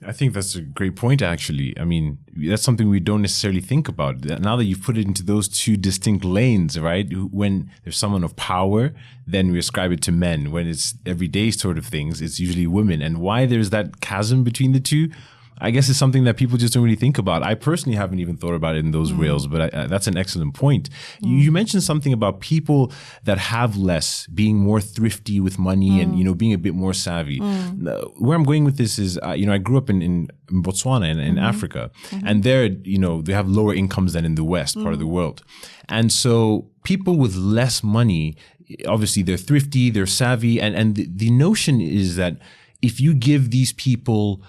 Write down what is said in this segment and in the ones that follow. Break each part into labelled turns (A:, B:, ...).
A: I think that's a great point, actually. I mean, that's something we don't necessarily think about. Now that you've put it into those two distinct lanes, right? When there's someone of power, then we ascribe it to men. When it's everyday sort of things, it's usually women. And why there's that chasm between the two, I guess it's something that people just don't really think about. I personally haven't even thought about it in those rails, but that's an excellent point. You mentioned something about people that have less being more thrifty with money and, being a bit more savvy. Where I'm going with this is, I grew up in Botswana in Africa, and there, they have lower incomes than in the West part of the world. And so people with less money, obviously they're thrifty, they're savvy. And the notion is that if you give these people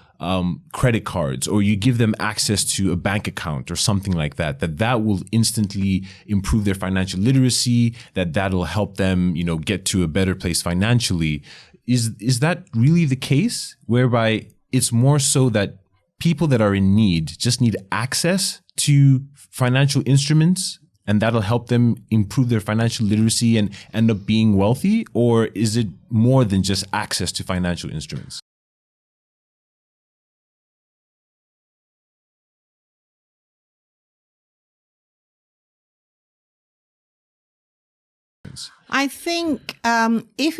A: credit cards, or you give them access to a bank account or something like that, that will instantly improve their financial literacy, that'll help them, get to a better place financially. Is that really the case, whereby it's more so that people that are in need just need access to financial instruments and that'll help them improve their financial literacy and end up being wealthy? Or is it more than just access to financial instruments?
B: I think if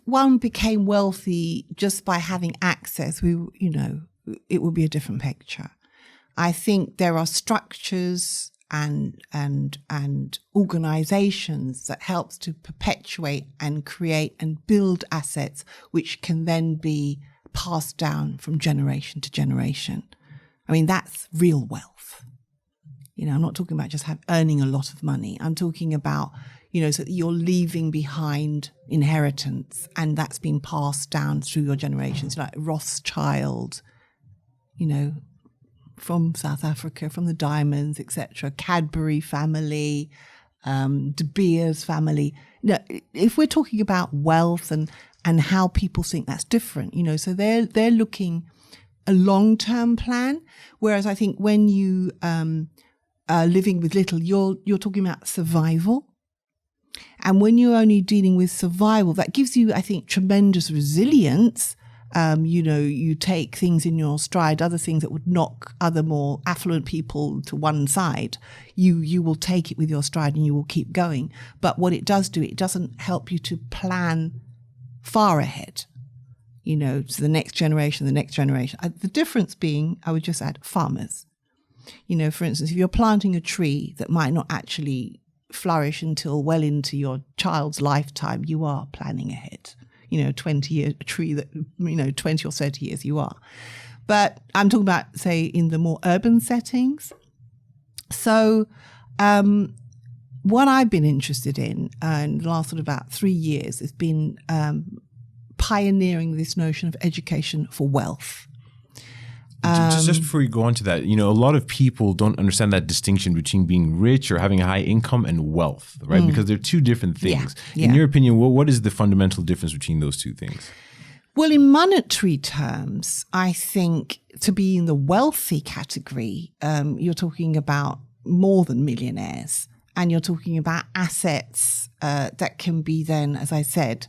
B: one became wealthy just by having access, it would be a different picture. I think there are structures and organizations that helps to perpetuate and create and build assets which can then be passed down from generation to generation. I mean, that's real wealth. I'm not talking about just earning a lot of money. I'm talking about, so that you're leaving behind inheritance and that's been passed down through your generations, like Rothschild, from South Africa, from the diamonds, etc., Cadbury family, De Beers family. If we're talking about wealth and how people think that's different, so they're looking a long-term plan, whereas I think when you living with little, you're talking about survival. And when you're only dealing with survival, that gives you, I think, tremendous resilience. You take things in your stride, other things that would knock other more affluent people to one side. You will take it with your stride and you will keep going. But what it does do, it doesn't help you to plan far ahead, to the next generation. The difference being, I would just add, farmers. For instance, if you're planting a tree that might not actually flourish until well into your child's lifetime, you are planning ahead. 20 years, a tree that, 20 or 30 years you are. But I'm talking about, say, in the more urban settings. So what I've been interested in the last sort of about 3 years has been pioneering this notion of education for wealth.
A: Just before you go on to that, a lot of people don't understand that distinction between being rich or having a high income and wealth, right? Because they're two different things.
B: Yeah.
A: In your opinion, what is the fundamental difference between those two things?
B: Well, in monetary terms, I think to be in the wealthy category, you're talking about more than millionaires, and you're talking about assets that can be then, as I said,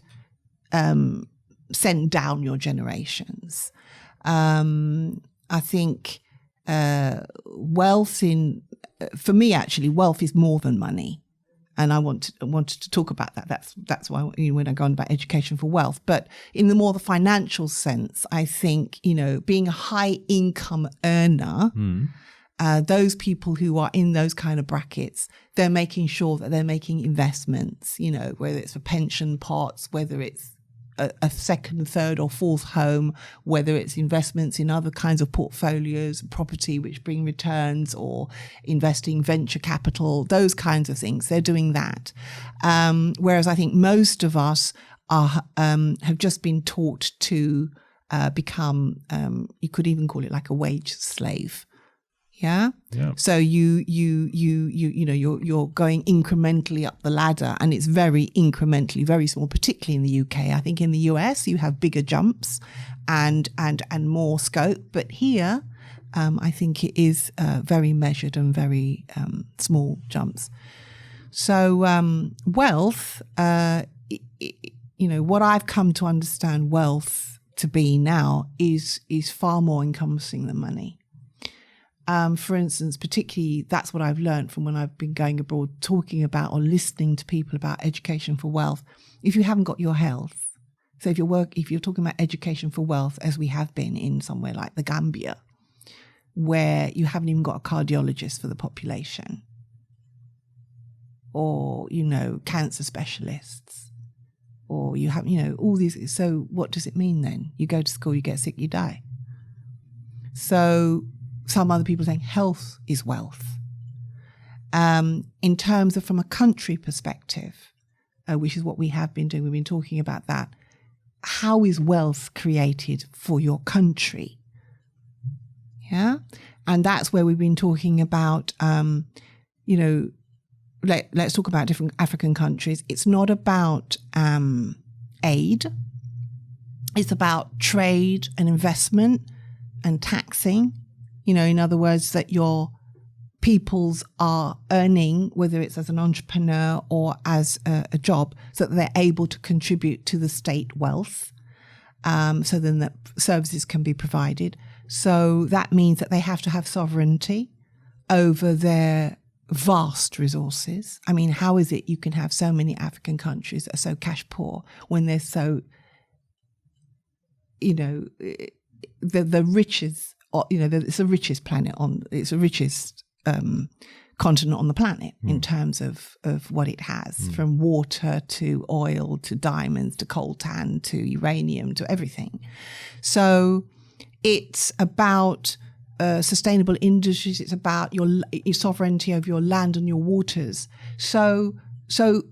B: sent down your generations. I think wealth for me, actually, wealth is more than money. And I wanted to talk about that. That's why when I go on about education for wealth. But in the financial sense, I think, being a high income earner, those people who are in those kind of brackets, they're making sure that they're making investments, whether it's for pension pots, whether it's a second, third or fourth home, whether it's investments in other kinds of portfolios, property which bring returns, or investing venture capital, those kinds of things. They're doing that. Whereas I think most of us have just been taught to become, you could even call it like a wage slave. Yeah. So you're going incrementally up the ladder, and it's very incrementally, very small, particularly in the UK. I think in the US you have bigger jumps and more scope, but here I think it is very measured and very small jumps. So what I've come to understand wealth to be now is far more encompassing than money. For instance, particularly that's what I've learned from when I've been going abroad, talking about or listening to people about education for wealth. If you haven't got your health, so if you're talking about education for wealth, as we have been in somewhere like the Gambia, where you haven't even got a cardiologist for the population, or, cancer specialists, or you have, all these. So what does it mean then? You go to school, you get sick, you die. So some other people are saying health is wealth. In terms of from a country perspective, which is what we have been doing, we've been talking about that. How is wealth created for your country? Yeah. And that's where we've been talking about, let's talk about different African countries. It's not about aid. It's about trade and investment and taxing. In other words, that your peoples are earning, whether it's as an entrepreneur or as a job, so that they're able to contribute to the state wealth, so then that services can be provided. So that means that they have to have sovereignty over their vast resources. I mean, how is it you can have so many African countries that are so cash poor when they're so, the richest, it's the richest planet it's the richest continent on the planet in terms of what it has, from water to oil to diamonds to coltan to uranium to everything. So it's about sustainable industries. It's about your sovereignty over your land and your waters. So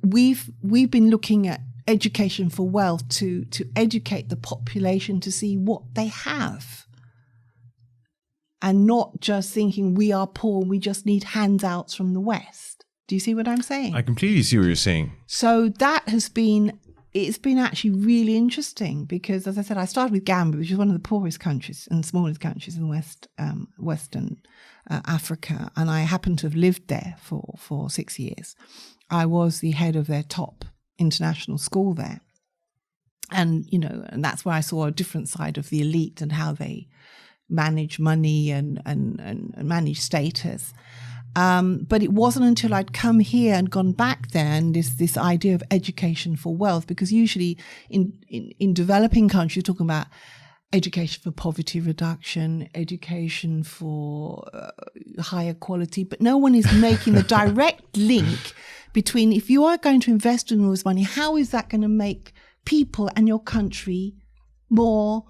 B: we've been looking at education for wealth to educate the population to see what they have, and not just thinking we are poor, we just need handouts from the West. Do you see what I'm saying?
A: I completely see what you're saying. So
B: that it's been actually really interesting because, as I said, I started with Gambia, which is one of the poorest countries and smallest countries in Western Africa. And I happened to have lived there for 6 years. I was the head of their top international school there. And, and that's where I saw a different side of the elite and how they manage money and manage status. But it wasn't until I'd come here and gone back there and this idea of education for wealth, because usually in developing countries, you're talking about education for poverty reduction, education for higher quality, but no one is making the direct link between, if you are going to invest in all this money, how is that going to make people and your country more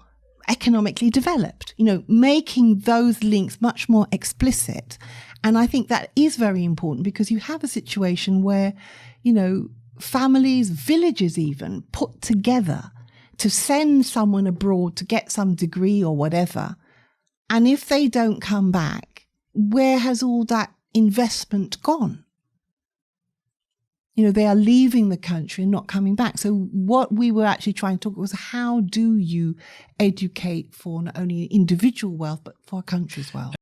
B: economically developed? Making those links much more explicit. And I think that is very important, because you have a situation where, families, villages even, put together to send someone abroad to get some degree or whatever. And if they don't come back, where has all that investment gone? They are leaving the country and not coming back. So what we were actually trying to talk about was, how do you educate for not only individual wealth, but for a country's wealth?